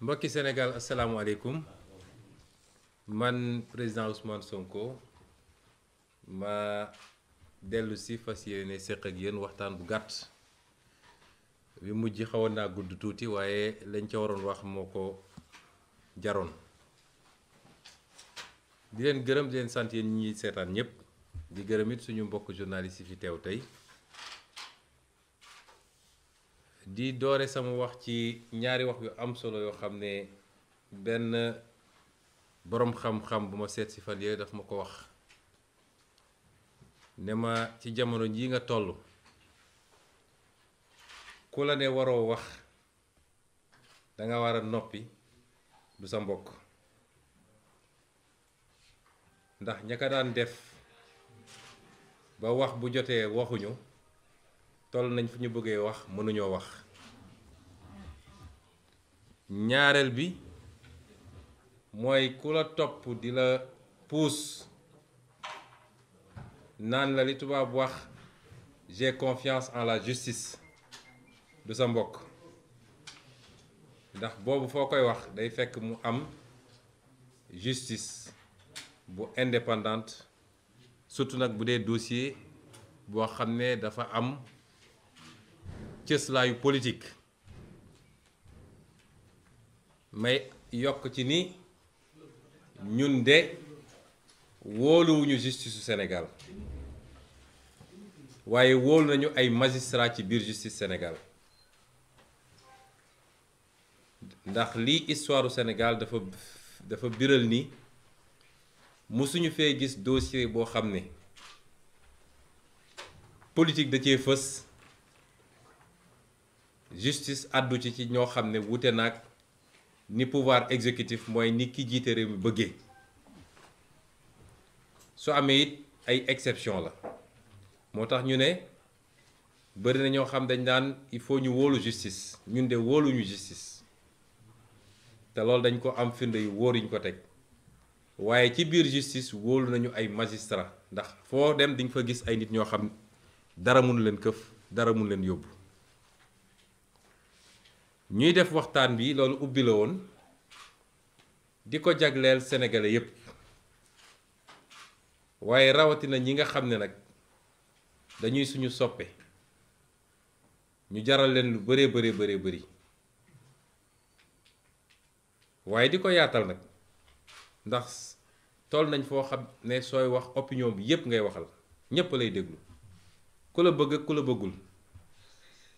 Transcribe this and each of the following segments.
mbokki Sénégal asalaamualeykum man président Ousmane Sonko ma dellu si fas yéene séq ak yéen waxtaan bu gàtt bi mujj xawoon naa gudd tuuti waaye lañ ca waroon wax moo ko jaroon di leen gërëm di leen sant yéen ñi seetaan ñëpp di gërëm it suñu mbokk journaliste yi fi teew tey di doore sama wax ci ñaari wax yu am solo yoo xam ne benn boroom xam-xam bu ma seet si fan yooyu daf ma ko wax ne ma ci jamono jii nga toll ku la ne waroo wax danga war a noppi du sa mbokk ndax ña ka daan def ba wax bu jotee waxuñu toll nañ fu ñu bëggee wax mënuñoo wax ñaareel bi mooy ku la topp di la puus naan la li tubaab wax j'ai confiance en la justice du sa mbokk ndax boobu foo koy wax day fekk mu am justice bu indépendante surtout nag bu dee dossier boo xam ne dafa am cëslaayu politique may yokk ci ni ñun de wóoluwuñu justice su Sénégal waaye wóolu nañu ay magistrat ci biir justice Sénégal ndax lii histoire u Sénégal dafa biral ni musuñu fee gis dossier boo xam ne politique da cee fës justice àddu ci ñoo xam ne wute naag ni pouvoir exécutif mooy ni ki jiite réew mi bëggee su amee it ay exception la moo tax ñu ne bëri na ñoo xam dañ daan il faut ñu wóolu justice ñun de wóoluñu justice te loolu dañ ko am firnde yu wóor yuñ ko teg waaye ci biir justice wóolu nañu ay magistrat ndax foo dem di nga fa gis ay nit ñoo xam dara mun leen këf dara mun leen yóbbu ñuy def waxtaan bi loolu ubbi la woon di ko jagleel sénégalais yépp waaye rawatina ñi nga xam ne nag dañuy suñu soppe ñu jaral leen lu bëree bëri waaye di ko yaatal nag ndax toll nañ foo xam ne sooy wax opinion bi yépp ngay waxal ñépp lay déglu ku la bëgg ak ku la bëggul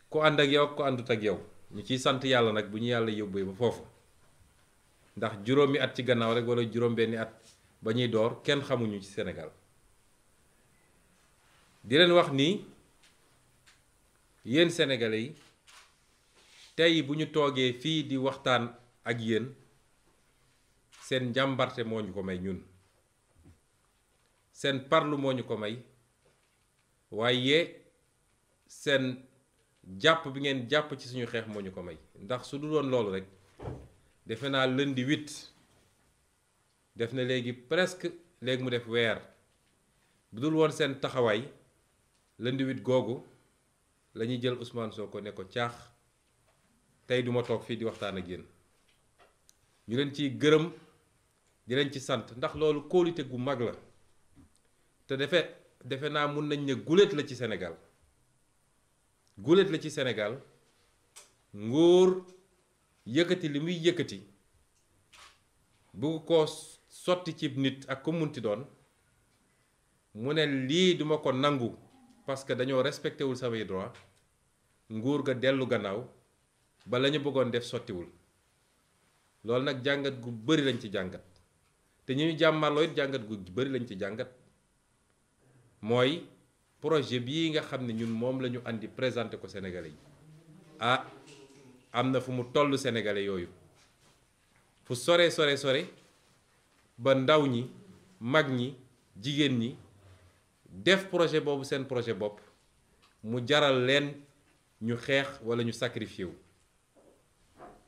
ku ànd ak yow ak ku àndut ak yow ñu ciy sant yàlla nag bu ñu yàlla yóbbee ba foofu ndax juróomi at ci gannaaw rek wala juróom-benni at ba ñuy door kenn xamuñu ci Sénégal di leen wax ni yéen sénégalais yi tey bu ñu toogee fii di waxtaan ak yéen seen njàmbarte moo ñu ko may ñun seen parlu moo ñu ko may waaye seen jàpp bi ngeen jàpp ci suñu xeex moo ñu ko may ndax su dul woon loolu rek defe naa lundi 8 def na léegi presque léegi mu def weer bu dul woon seen taxawaay lundi 8 googu la ñuy jël Ousmane Sonko ne ko caax tey duma toog fii di waxtaan ak yéen ñu leen ciy gërëm di leen ci sant ndax loolu kóolute gu mag la te defe naa mun nañ ne guléet la ci Sénégal guléet la ci Sénégal nguur yëkkati li muy yëkkati bugg ko sotti ci nit ak ko munti doon mu ne lii duma ko nangu parce que dañoo respecté wul samay droit nguur ga dellu gannaaw ba la ñu bëggoon def sottiwul loolu nag jàngat gu bari lañ ci jàngat te ñu jàmmarloo it jàngat gu bari lañ ci jàngat mooy projet bii nga xam ne ñun moom la ñu andi présenté ko Sénégalais yi am na fu mu toll Sénégalais yooyu fu sore ba ndaw ñi mag ñi jigéen ñi def projet boobu seen projet bopp mu jaral leen ñu xeex walla ñu sacrifié wu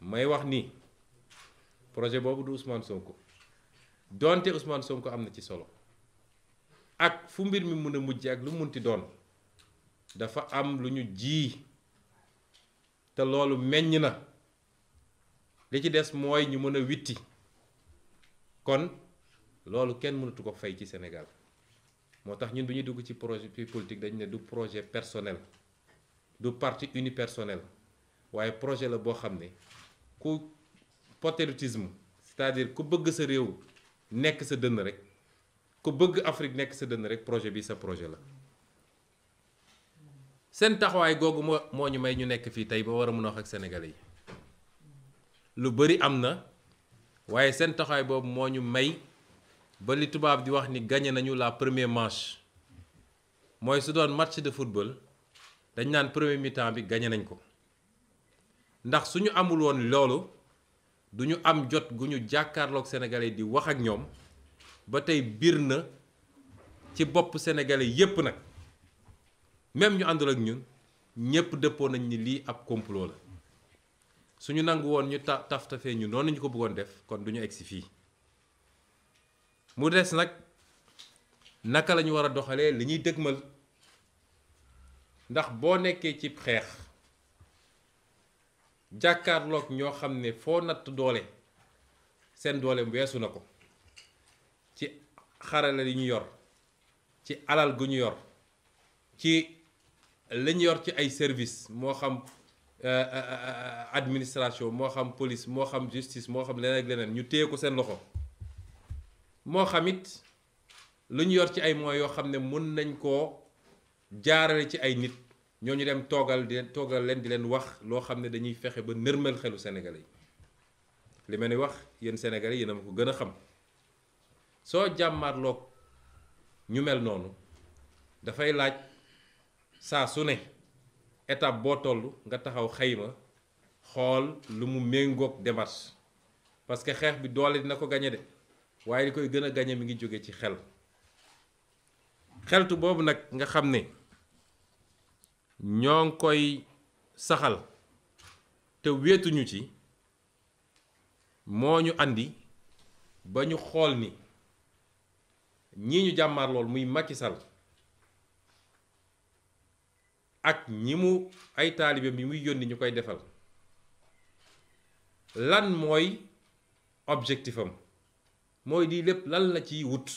may wax ni projet boobu du Ousmane Sonko donte Ousmane Sonko am na ci solo ak fu mbir mi mën a mujj ak lu munti doon dafa am lu ñu ji te loolu meññ na li ci des mooy ñu mën a witti kon loolu kenn mënatu ko fay ci Sénégal moo tax ñun bi ñuy dugg ci projet politique dañu ne du projet personnel du parti unipersonnel waaye projet la boo xam ne ku patriotisme c'est-à-dire ku bëgg sa réew nekk sa dënn rek ku bëgg Afrique nekk sa dënn rek projet bi sa projet la seen taxawaay googu moo ñu may ñu nekk fii tey ba war a mën a wax ak sénégalais yi lu bari am na waaye seen taxawaay boobu moo ñu may ba li tubaab di wax ni gagné nañu la première manche mooy su doon match de football dañ naan premier mi-temps bi gagné nañ ko ndax suñu amul woon loolu du ñu am jot gu ñu jàkkaarloog sénégalais di wax ak ñoom ba tey biir na ci bopp sénégalais yépp nag même ñu àndul ak ñun ñépp dëppoo nañ ni lii ab complot la suñu nangu woon ñu taftafee ñu noonu ñu ko bëggoon def kon du ñu egsi fii mu des nag naka la ñu war a doxalee li ñuy dëgmal ndax boo nekkee ci xeex jàkkaarloog ñoo xam ne foo natt doole seen doole weesu na ko ci xarala li ñu yor ci alal gu ñu yor ci li ñu yor ci ay service moo xam administration moo xam police moo xam justice moo xam leneen ak leneen ñu téye ko seen loxo moo xam it lu ñu yor ci ay moyens yoo xam ne mën nañ koo jaarale ci ay nit ñooñu dem toogal leen di leen wax loo xam ne dañuy fexe ba nërmel xelu Sénégalais yi li ma ni wax yéen Sénégalais yéen a ma ko gën a xam soo jàmmaarloog ñu mel noonu dafay laaj saa su ne étape boo toll nga taxaw xayma xool lu mu méngoog démarche parce que xeex bi doole dina ko gañe de waaye li koy gën a gañe mi ngi jóge ci xeltu boobu nag nga xam ne ñoo ngi koy saxal te wéetuñu ci moo ñu andi ba ñu xool ni ñii ñu jàmmaar lool muy Macky Sall ak ñi mu ay taalibe mi muy yónni ñu koy defal lan mooy objectif am mooy di lépp lan la ciy wut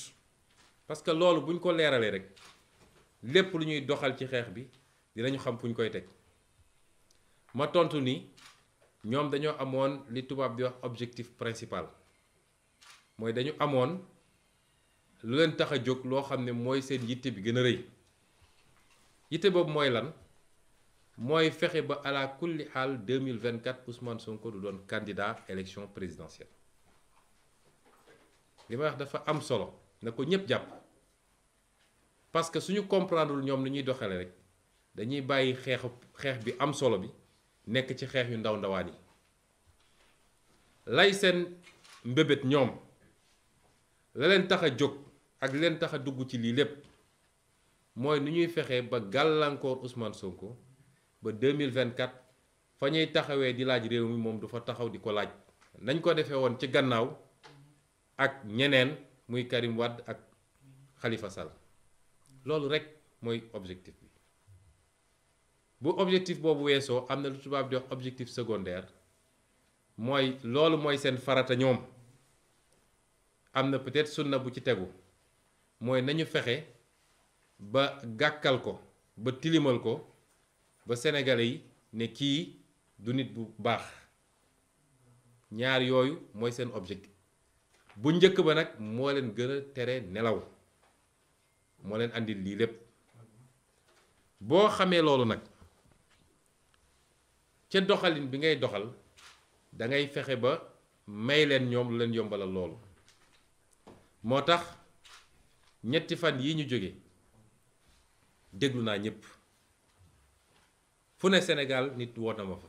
parce que loolu buñ ko leeralee rek lépp lu ñuy doxal ci xeex bi dinañu xam fu ñu koy teg ma tontu ni ñoom dañoo amoon li tubaab di wax objectif principal mooy dañu amoon lu leen tax a jóg loo xam ne mooy seen yitte bi gën a rëy yitte boobu mooy lan mooy fexe ba ala kulli xaal 2024 Ousmane Sonko du doon candidat élection présidentielle li may wax dafa am solo na ko ñëpp jàpp parce que suñu comprendre ñoom ni ñuy doxale rek dañuy bàyyi xeex bi am solo bi nekk ci xeex yu ndaw ndawaan yi lay seen mbébét ñoom la leen tax a jóg ak leen tax a dugg ci lii lépp mooy nu ñuy fexe ba gàllankoor Ousmane Sonko ba 2024 fa ñuy taxawee di laaj réew mi moom du fa taxaw di ko laaj nañ ko defee woon ci gannaaw ak ñeneen muy Karim Wade ak Khalifa Sall loolu rek mooy objectif bi bu objectif boobu weesoo am na lu tubaab di wax objectif secondaire mooy loolu mooy seen farata ñoom am na peut-être sunna bu ci tegu mooy nañu fexe ba gàkkal ko ba tilimal ko ba sénégalais yi ne kii du nit bu baax ñaar yooyu mooy seen objectif bu njëkk ba nag moo leen gën a tere nelaw moo leen andil lii lépp boo xamee loolu nag ca doxalin bi ngay doxal da ngay fexe ba may leen ñoom lu leen yombalal loolu moo tax ñetti fan yi ñu jóge déglu naa ñëpp fu ne Sénégal nit woo na ma fa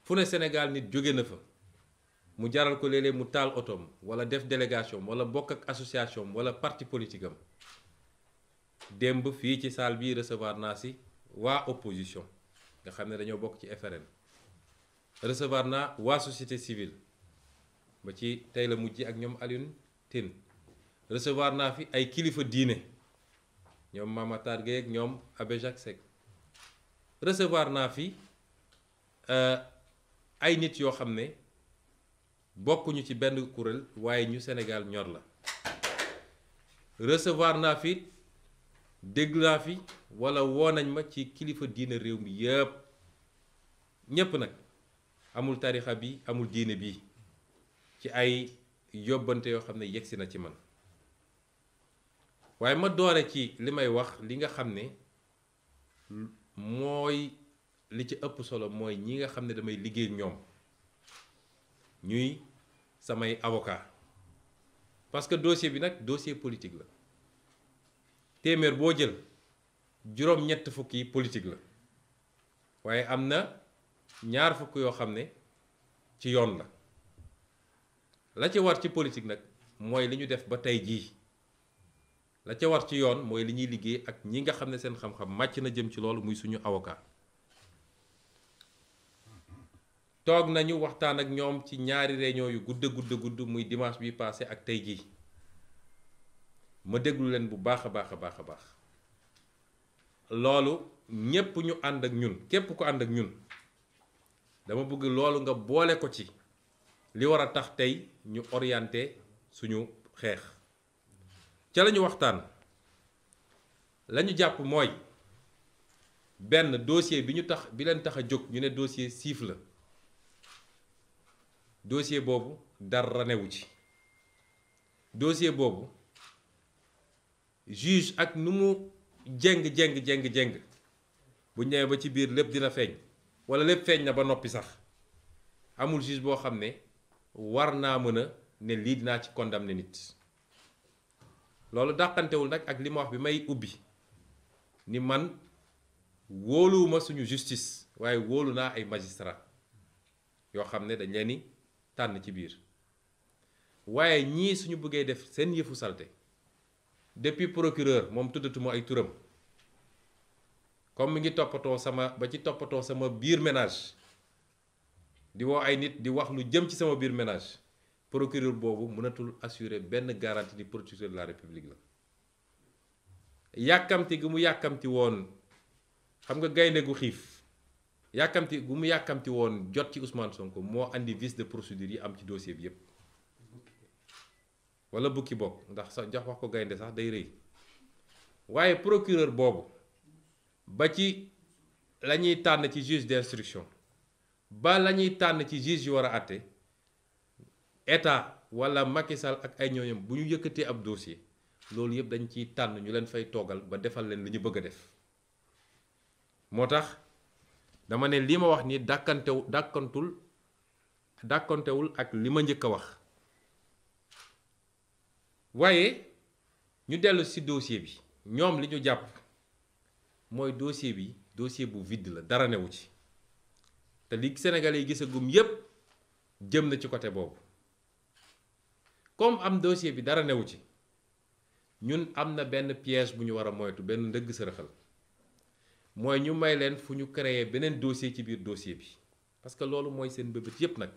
fu ne Sénégal nit jóge na fa mu jaral ko léeg-léeg mu taal otoom wala def délégation wala bokk ak association wala parti politique am démb fii ci salle bi recevoir naa si waa opposition nga xam ne dañoo bokk ci FRN recevoir naa waa société civile ba ci tey la mujj ak ñoom Alioune Tine recevoir naa fi ay kilifa diine ñoom Mame Matar Gueye ak ñoom Abbé Jacques Seck recevoir naa fi ay nit yoo xam ne bokkuñu ci benn kuréel waaye ñu Sénégal ñor la recevoir naa fi dégg naa fi walla woo nañ ma ci kilifa diine réew mi yépp ñépp nag amul tarixa bi amul diine bi ci ay yóbbante yoo xam ne yegsi na ci man waaye ma doore ci li may wax li nga xam ne mooy li ci ëpp solo mooy ñi nga xam ne damay liggéey ñoom ñuy samay avocat parce que dossier bi nag dossier politique la téeméer boo jël juróom-ñett fukk yi politique la waaye am na ñaar fukk yoo xam ne ci yoon la ca war ci politique nag mooy li ñu def ba tey jii la ca war ci yoon mooy li ñuy liggéey ak ñi nga xam ne seen xam-xam màcc na jëm ci loolu muy suñu avocat toog nañu waxtaan ak ñoom ci ñaari réunion yu gudd muy dimanche bi passé ak tey jii ma déglu leen bu baax a baax loolu ñépp ñu ànd ak ñun képp ku ànd ak ñun dama bëgg loolu nga boole ko ci li war a tax tey ñu orienté suñu xeex ca lañu waxtaan lañu jàpp mooy benn dossier bi leen tax a jóg ñu ne dossier siif la dossier boobu dara newu ci dossier boobu juge ak nu mu jeng bu ñëwee ba ci biir lépp dina feeñ walla lépp feeñ na ba noppi sax amul juge boo xam ne war naa mën a ne lii dinaa ci condamner nit loolu dàqantewul nag ak li ma wax bi may ubbi ni man wóoluwuma suñu justice waaye wóolu naa ay magistrat yoo xam ne dañ leen ni tànn ci biir waaye ñii suñu bëggee def seen yëfu salte depuis procureur moom tuddatuma ay turam comme mi ngi toppatoo sama biir ménage di woo ay nit di wax lu jëm ci sama biir ménage procureur boobu mënatul assurer benn garantie ni procureur de la république la yàkkamti gu mu yàkkamti woon xam nga gaynde gu xiif yàkkamti gu mu yàkkamti woon jot ci Ousmane Sonko moo andi vice de procédure yi am ci dossier bi yépp wala bukki bokk ndax sax jox wax ko gaynde sax day rëy waaye procureur boobu ba ci la ñuy tànn ci juge d'instruction ba la ñuy tànn ci juge yu war a àtte état wala Macky Sall ak ay ñooñam bu ñu yëkkatee ab dossier loolu yëpp dañ ciy tànn ñu leen fay toogal ba defal leen li ñu bëgg a def moo tax dama ne li ma wax ni dàkkantewul ak li ma njëkk a wax waaye ñu dellu ci dossier bi ñoom li ñu jàpp mooy dossier bi dossier bu vide la dara newu ci te li Sénégalais yi gisagum yépp jëm na ci côté boobu comme am dossier bi dara newu ci ñun am na benn piège bu ñu war a moytu benn ndëgg sërëxal mooy ñu may leen fu ñu créer beneen dossier ci biir dossier bi parce que loolu mooy seen bëbët yépp nag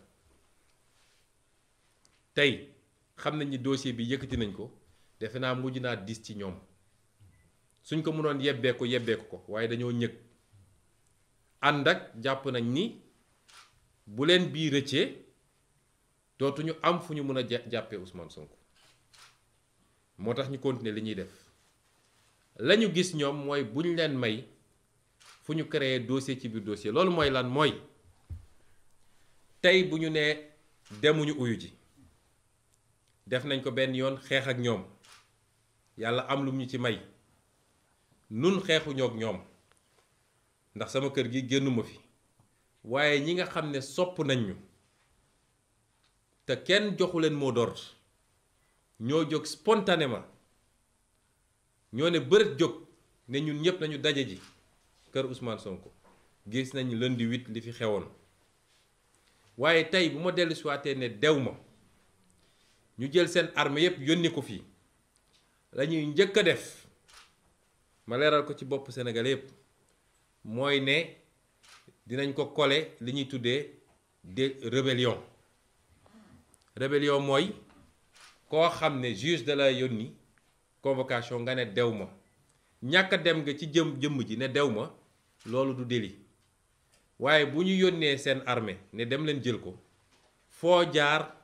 tey xam nañ ni dossier bi yëkkati nañ ko defe naa mujj naa dis ci ñoom suñ ko mënoon yebbeeku ko waaye dañoo ñëg ànd ak jàpp nañ ni bu leen bii rëccee dootuñu am fu ñu mën a jàppee Ousmane Sonko moo tax ñu continuer li ñuy def lañu gis ñoom mooy buñ leen may fu ñu créer dossier ci biir dossier loolu mooy lan mooy tey bu ñu nee demuñu uyu ji def nañ ko benn yoon xeex ak ñoom yàlla am lu ñu ci may nun xeexuñoo ak ñoom ndax sama kër gi génnuma fi waaye ñi nga xam ne sopp nañ ñu te kenn joxu leen mot d'ordre ñoo jóg spontanément ñoo ne bërët jóg ne ñun ñëpp nañu daje ji kër Ousmane Sonko gis nañ lundi 8 li fi xewoon waaye tey bu ma dellu siwaatee ne dew ma ñu jël seen arme yépp yónni ko fii lañuy njëkk a def ma leeral ko ci bopp Sénégal yépp mooy ne dinañ ko coller li ñuy tuddee de rébellion mooy koo xam ne juge de la yónni convocation nga ne dew ma ñàkk a dem nga ci jëmm ji ne dew ma loolu du délit waaye bu ñu yónnee seen armée ne dem leen jël ko foo jaar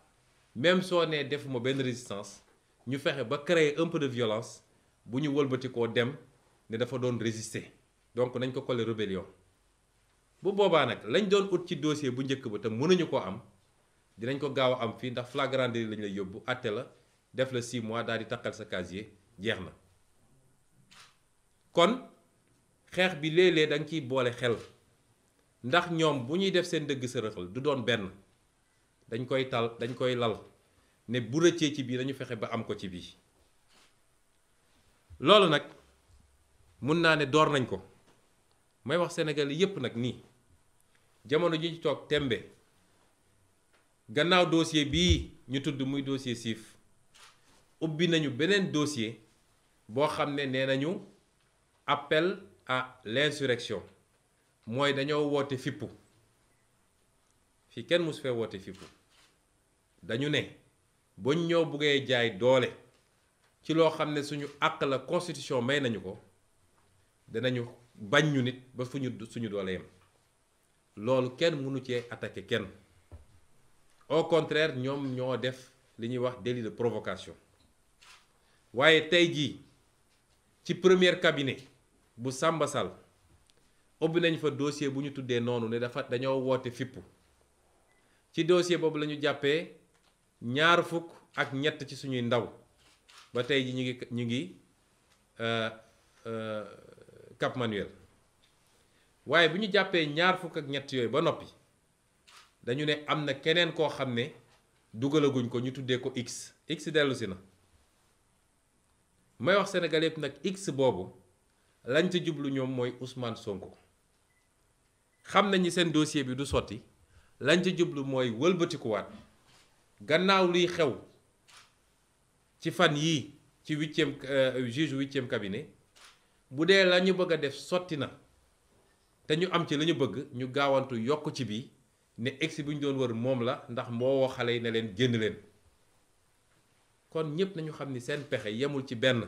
même soo nee defuma benn résistance ñu fexe ba créer un peu de violence bu ñu wëlbati koo dem ne dafa doon résister donc nañ ko coller rébellion bu boobaa nag lañ doon ut ci dossier bu njëkk ba te mënuñu koo am dinañ ko gaaw a am fii ndax flagrant délit lañ lay yóbbu àtte la def la 6 mois daal di takkal sa casier jeex na kon xeex bi léeg-léeg da nga ciy boole xel ndax ñoom bu ñuy def seen dëgg sërëxal du doon benn dañ koy lal ne bu rëccee ci bii dañu fexe ba am ko ci bii loolu nag mun naa ne door nañ ko may wax Sénégal yépp nag nii jamono ji ñu toog tembe gannaaw dossier bii ñu tudd muy dossier Siff ubbi nañu beneen dossier boo xam ne nee nañu appel à l'insurrection mooy dañoo woote fippu fii kenn mosu fee woote fippu dañu ne buñ ñoo buggee jaay doole ci loo xam ne suñu àq la constitution may nañu ko danañu bañ ñu nit ba suñu doole yem loolu kenn mënu cee attaquer kenn au contraire ñoom ñoo def li ñuy wax délit de provocation waaye tey jii ci premier cabinet bu Samba Sall ubbi nañ fa dossier bu ñu tuddee noonu ne dañoo woote fippu ci dossier boobu la ñu jàppee 23 ci suñuy ndaw ba tey ji ñu ngi Cap Manuel waaye bu ñu jàppee 23 yooyu ba noppi dañu ne am na keneen koo xam ne dugalaguñ ko ñu tuddee ko X dellu si na may wax Sénégal yëpp nag X boobu lañ ci jublu ñoom mooy Ousmane Sonko xam nañu seen dossier bi du sotti lañ ci jublu mooy wëlbatikuwaat gannaaw luy xew ci fan yii ci juge 8e cabinet bu dee la ñu bëgg a def sotti na te ñu am ci la ñu bëgg ñu gaawantu yokk ci bi ne X bu ñu doon wër moom la ndax moo woo xale yi ne leen génn leen kon ñépp nañu xam ni seen pexe yemul ci benn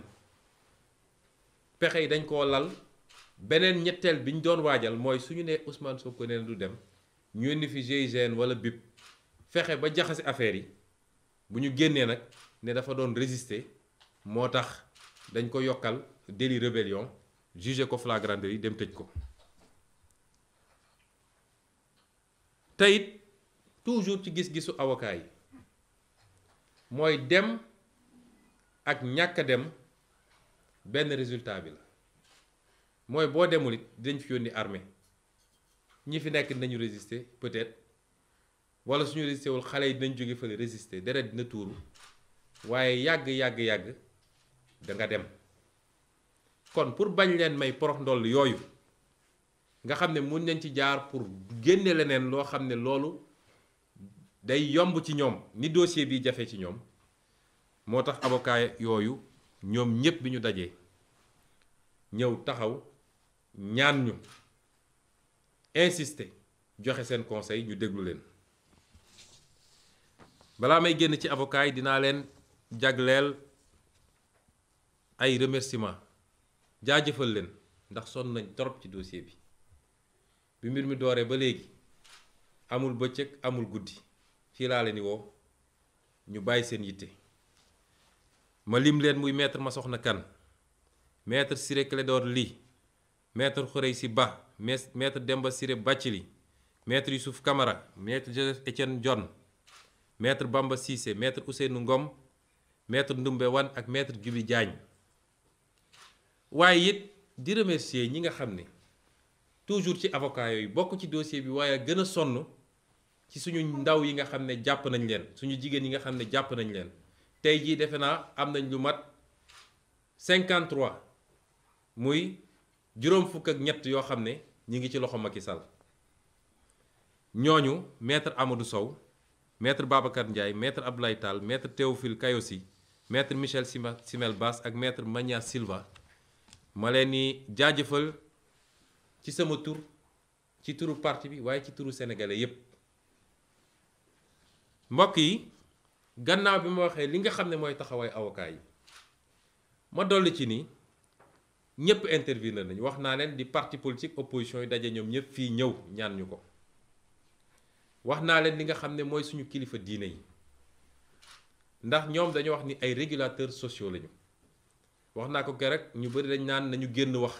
pexe yi dañ koo lal beneen ñetteel bi ñu doon waajal mooy suñu nee Ousmane Sonko nee na du dem ñu indi fi GIGN wala BIP fexe ba jaxase affaire yi bu ñu génnee nag ne dafa doon résister moo tax dañ ko yokkal délit rébellion jugé ko flagrant délit dem tëj ko te it toujours ci gis-gisu avocat yi mooy dem ak ñàkk a dem benn résultat bi la mooy boo demul it dinañ fi yónni armée ñi fi nekk dinañu résister peut-être wala suñu résister wul xale yi dinañ jóge fële résister deret dina tuuru waaye yàgg da nga dem kon pour bañ leen may porox ndoll yooyu nga xam ne mun nañ ci jaar pour génne leneen loo xam ne loolu day yomb ci ñoom ni dossier bi jafe ci ñoom moo tax avocat yooyu ñoom ñépp bi ñu dajee ñëw taxaw ñaan ñu insister joxe seen conseil ñu déglu leen balaa may génn ci avocat yi dinaa leen jagleel ay remerciements jaajëfal leen ndax sonn nañ trop ci dossier bi mbir mi dooree ba léegi amul bëccëg amul guddi fii laa leen di woo ñu bàyyi seen yitte ma lim leen muy maître Massokhna Kane maître Ciré Clédor Ly maître Khoureychi Ba maître Demba Ciré Bathily maître Youssouf Camara maître Joseph Étienne Dione maître Bamba Cissé maître Ousseynou Ngom maître Ndoumbé Wane ak maître Djibi Diagne waaye it di remercier ñi nga xam ne toujours ci avocat yooyu bokk ci dossier bi waaye gën a sonn ci suñu ndaw yi nga xam ne jàpp nañ leen suñu jigéen yi nga xam ne jàpp nañ leen tey jii defe naa am nañ lu mat 53 muy juróom fukk ak ñett yoo xam ne ñi ngi ci loxo Macky Sall ñooñu maître Amadou Sow maître Babacar Ndiaye maître Abdoulaye Tall maître Théophile Kayosi maître Michel Simel Bass ak maître Magna Silva ma leen ni jaajëfal ci sama tur ci turu parti bi waaye ci turu sénégalais yépp mbokk yi gannaaw bi ma waxee li nga xam ne mooy taxawaay avocat yi ma dolli ci ni ñëpp intervenir nañu wax naa leen di parti politique opposition yi daje ñoom ñëpp fii ñëw ñaan ñu ko wax naa leen li nga xam ne mooy suñu kilifa diine yi ndax ñoom dañoo wax ni ay régulateurs sociaux lañu wax naa ko keroog ñu bari dañ naan nañu génn wax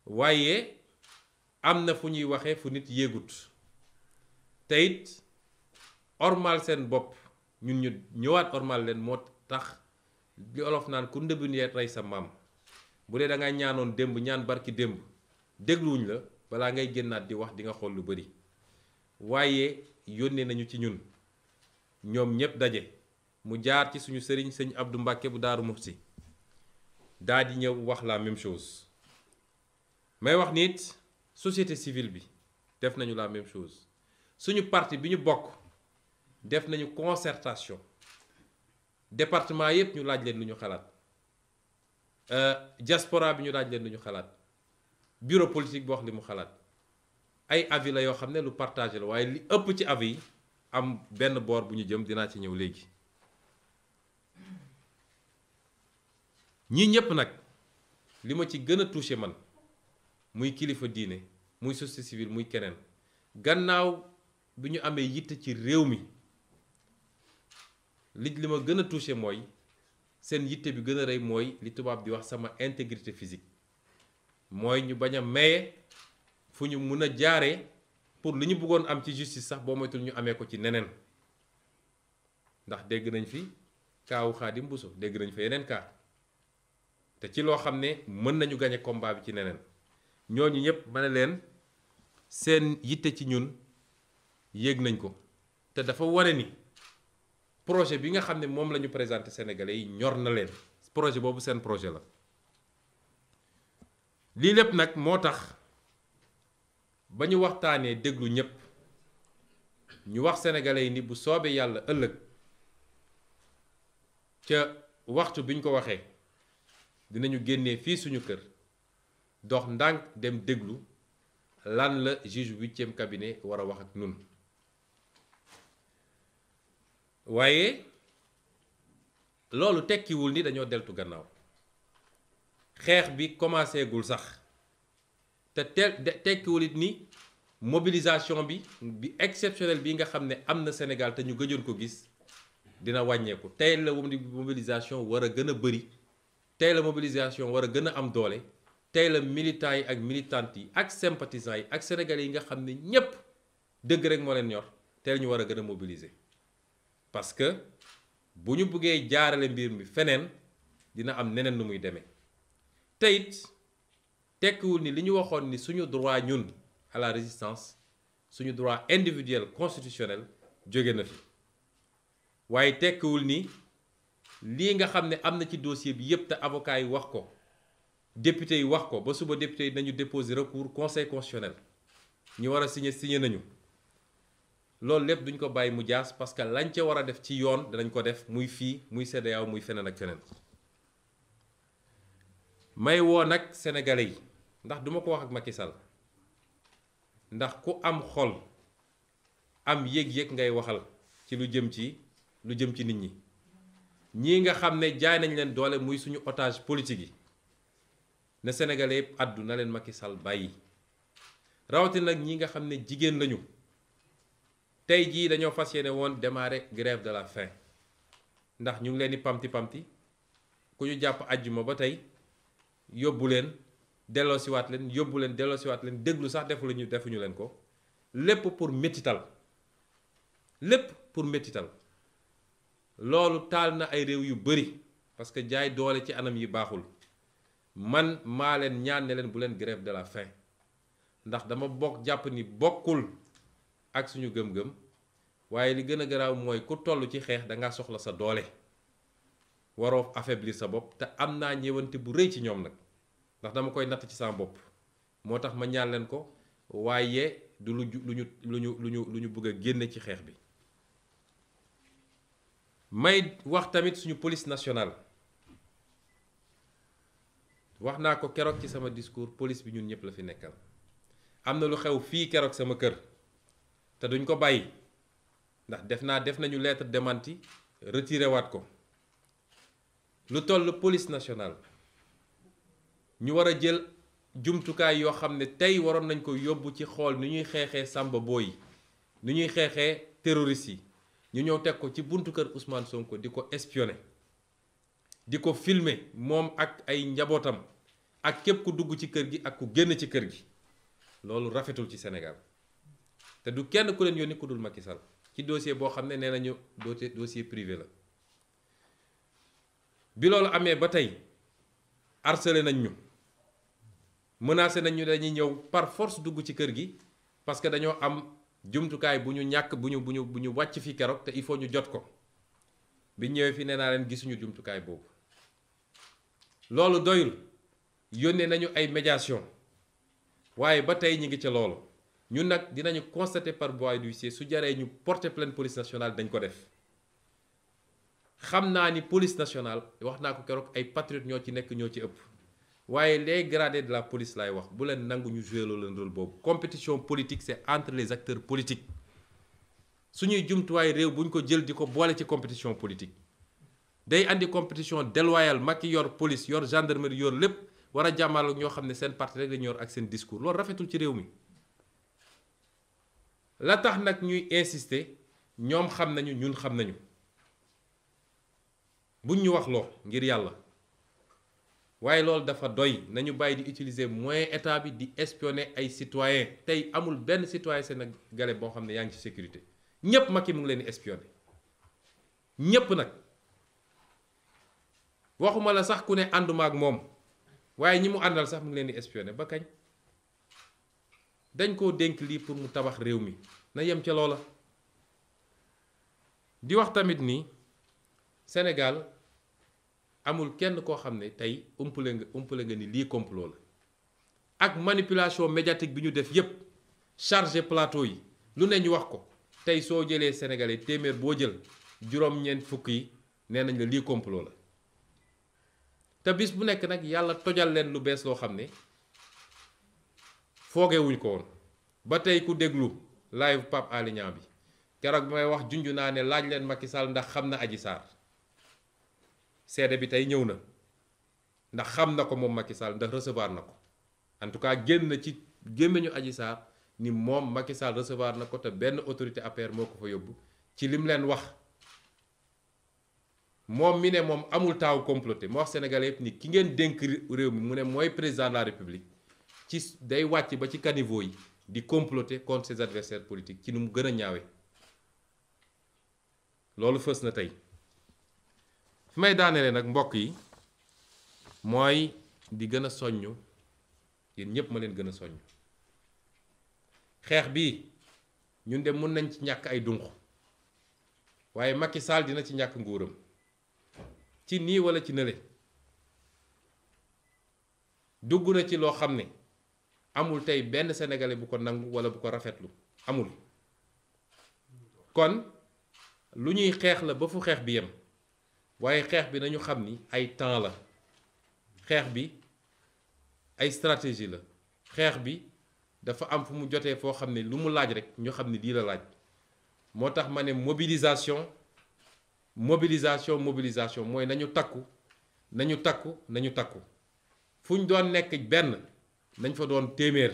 waaye am na fu ñuy waxee fu nit yéegut te it ormal seen bopp ñun ñu ñëwaat ormal leen moo tax li olof naan ku ndëbin yee rey sa maam bu dee da nga ñaanoon démb ñaan barki démb dégluwuñ la balaa ngay génnaat di wax di nga xool lu bari waaye yónnee nañu ci ñun ñoom ñépp daje mu jaar ci suñu sëriñ sëñ Abdou Mbàkke bu Daaru Muxti daal di ñëw wax la même chose may wax nit société civile bi def nañu la même chose suñu parti bi ñu bokk def nañu concertation département yépp ñu laaj leen lu ñu xalaat diaspora bi ñu laaj leen lu ñu xalaat bureau politique bi wax li mu xalaat ay avis la yoo xam ne lu partagé la waaye li ëpp ci avis yi am benn boor bu ñu jëm dinaa ci ñëw léegi ñii ñépp nag li ma ci gën a touché man muy kilifa diine muy société civile muy keneen gannaaw bi ñu amee yitte ci réew mi li ma gën a touché mooy seen yitte bi gën a rëy mooy li tubaab di wax sama intégrité physique mooy ñu bañ a maye fu ñu mun a jaaree pour li ñu bëggoon am ci justice sax boo moytul ñu amee ko ci neneen ndax dégg nañ fi kaawu Xaadim Buso dégg nañ fa yeneen kaa te ci loo xam ne mën nañu gañe combat bi ci neneen ñooñu ñëpp ma ne leen seen yitte ci ñun yéeg nañ ko te dafa wane ni projet bi nga xam ne moom la ñu présenté Sénégalais yi ñor na leen projet boobu seen projet la lii lépp nag moo tax ba ñu waxtaanee déglu ñépp ñu wax Sénégalais yi ni bu soobee yàlla ëllëg ca waxtu bi ñu ko waxee dinañu génnee fii suñu kër dox ndànk dem déglu lan la juge 8e cabinet war a wax ak nun waaye loolu tekkiwul ni dañoo deltu gannaaw xeex bi commencé gul sax te tekkiwul it ni mobilisation bi exceptionnelle bi nga xam ne am na Sénégal te ñu gëjoon ko gis dina wàññeeku tey la mobilisation war a gën a bëri tey la mobilisation war a gën a am doole tey la militants yi ak militantes yi ak sympathisants yi ak sénégalais yi nga xam ne ñépp dëgg rek moo leen ñor tey la ñu war a gën a mobiliser parce que bu ñu bëggee jaarale mbir mi feneen dina am neneen nu muy demee te it tekkiwul ni li ñu waxoon ni suñu droit ñun à la résistance suñu droit individuel constitutionnel jóge na fi waaye tekkiwul ni lii nga xam ne am na ci dossier bi yépp te avocat yi wax ko député yi wax ko ba suba député yi nañu déposer recours conseil constitutionnel ñu war a signé nañu loolu lépp duñ ko bàyyi mu jaas parce que lañ ca war a def ci yoon danañ ko def muy fii muy CEDEAO muy feneen ak feneen may woo nag sénégalais yi ndax duma ko wax ak Macky Sall ndax ku am xol am yëg-yëg ngay waxal ci lu jëm ci nit ñi ñii nga xam ne jaay nañ leen doole muy suñu otage politique yi ne sénégalais yëpp àddu na leen Macky Sall bàyyi rawatina nag ñi nga xam ne jigéen lañu tey jii dañoo fas yéene woon démarrer grève de la faim ndax ñu ngi leen di pamti ku ñu jàpp àjjuma ba tey yóbbu leen delloosiwaat leen yóbbu leen delloosiwaat leen déglu sax defuñu leen ko lépp pour métital loolu taal na ay réew yu bari parce que jaay doole ci anam yi baaxul man maa leen ñaan ne leen bu leen grève de la faim ndax dama jàpp ni bokkul ak suñu gëm-gëm waaye li gën a garaaw mooy ku toll ci xeex danga soxla sa doole waroo affaiblir sa bopp te am naa ñëwante bu rëy ci ñoom nag ndax dama koy natt ci sama bopp moo tax ma ñaan leen ko waaye du lu ñu bëgg a génne ci xeex bi may wax tamit suñu police nationale wax naa ko keroog ci sama discours police bi ñun ñëpp la fi nekkal am na lu xew fii keroog sama kër te duñ ko bàyyi ndax def nañu lettre démenti retiré waat ko lu toll police nationale ñu war a jël jumtukaay yoo xam ne tey waroon nañ ko yóbbu ci xool ni ñuy xeexee sàmba booy ni ñuy xeexee terroristes yi ñu ñëw teg ko ci buntu kër Ousmane Sonko di ko espionner di ko filmer moom ak ay njabootam ak képp ku dugg ci kër gi ak ku génn ci kër gi loolu rafetul ci Sénégal te du kenn ku leen yónni ku dul Macky Sall ci dossier boo xam ne nee nañu dossier privé la. bi loolu amee ba tey harcelé nañ ñu menacé nañ ñu dañuy ñëw par force dugg ci kër gi parce que dañoo am jumtukaay bu ñu ñàkk bu ñu wàcc fi keroog te il faut ñu jot ko bi ñëwee fi nee naa leen gisuñu jumtukaay boobu. loolu doyul yónnee nañu ay médiation waaye ba tey ñi ngi ca loolu ñun nag dinañu constater par voie d'huissier su jaree ñu porter plainte police nationale dañ ko def. xam naa ni police nationale wax naa ko keroog ay patriotes ñoo ci nekk ñoo ci ëpp waaye les gradés de la police laay wax bu leen nangu ñu jouer loolu leen rôle boobu. compétition politique c'est entre les acteurs politiques suñuy jumtuwaay réew bu ñu ko jël di ko boole ci compétition politique day andi compétition déloyale. Macky yor police yor gendarmerie yor lépp war a jàmmal ak ñoo xam ne seen parti rek dañu yor ak seen discours loolu rafetul ci réew mi. la tax nag ñuy insister ñoom xam nañu ñun xam nañu. buñ ñu wax loo ngir yàlla waaye loolu dafa doy nañu bàyyi di utiliser moyen état bi di espionner ay citoyens tey amul benn citoyen sénégalais boo xam ne yaa ngi ci sécurité ñépp Macky mu ngi leen di espionner ñépp nag waxuma la sax ku ne ànduma ak moom waaye ñi mu àndal sax mu ngi leen di espionner ba kañ dañ koo dénk lii pour mu tabax réew mi na yem ca loola. di wax tamit ni Sénégal amul kenn koo xam ne tey umpale nga ni lii complot la ak manipulation médiatique bi ñu def yépp chargé plateau yi lu ne ñu wax ko tey soo jëlee sénégalais téeméer boo jël juróom-ñeent fukk yi nee nañ la lii complot la te bis bu nekk nag yàlla tojal leen lu bees loo xam ne foogewuñ ko woon ba tey ku déglu live Pape Alé Niang bi keroog bi may wax junj naa ne laaj leen Macky Sall ndax xam na Adji Sarr seede bi tey ñëw na ndax xam na ko moom Macky Sall ndax recevoir na ko en tout cas génn na ci gémmiñu Adji Sarr ni moom Macky Sall recevoir na ko te benn autorité APR moo ko fa yóbbu ci lim leen wax moom mi ne moom amul taaw comploté moo wax sénégalais yëpp ni ki ngeen dénk réew mi mu ne mooy président de la république ci day wàcc ba ci caniveau yi di comploter contre ses adversaires politiques ci nu mu gën a ñaawe loolu fës na tey fi may daaneele nag mbokk yi mooy di gën a soññ yéen ñépp ma leen gën a soññ xeex bi ñun de mun nañ ci ñàkk ay dunq waaye Macky Sall dina ci ñàkk nguuram ci nii walla ci nële dugg na ci loo xam ne amul tey benn sénégalais bu ko nangu walla bu ko rafetlu amul kon lu ñuy xeex la ba fu xeex bi yem waaye xeex bi nañu xam ni ay temps la xeex bi ay stratégie la xeex bi dafa am fu mu jotee foo xam ne lu mu laaj rek ñu xam ne lii la laaj moo tax ma ne mobilisation mooy nañu takku fu ñu doon nekk benn nañ fa doon téeméer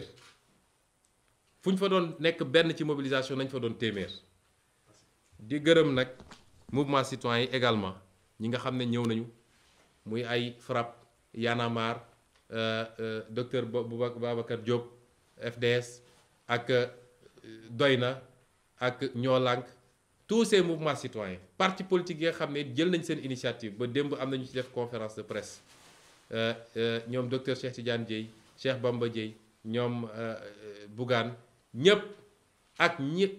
fu ñu fa doon nekk benn ci mobilisation nañ fa doon téeméer di gërëm nag mouvement citoyen yi également ñi nga xam ne ñëw nañu muy ay FRAPP Y'en a marre docteur Babacar Diop FDS ak Doyna ak Ñoo Lank tous ces mouvements citoyens parti politique yi nga xam ne jël nañ seen initiative ba démb am nañu ci def conférence de presse ñoom docteur Cheikh Tidiane Dièye Cheikh Bamba Dièye ñoom Bougane ñëpp ak ñi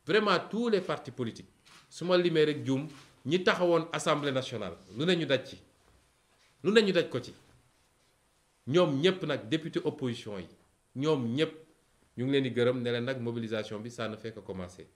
vraiment tous les partis politiques su ma limee rek juum ñi taxawoon assemblée nationale lu ne ñu daj ko ci ñoom ñëpp nag député opposition yi ñoom ñëpp ñu ngi leen di gërëm ne leen nag mobilisation bi ça ne fait que commencer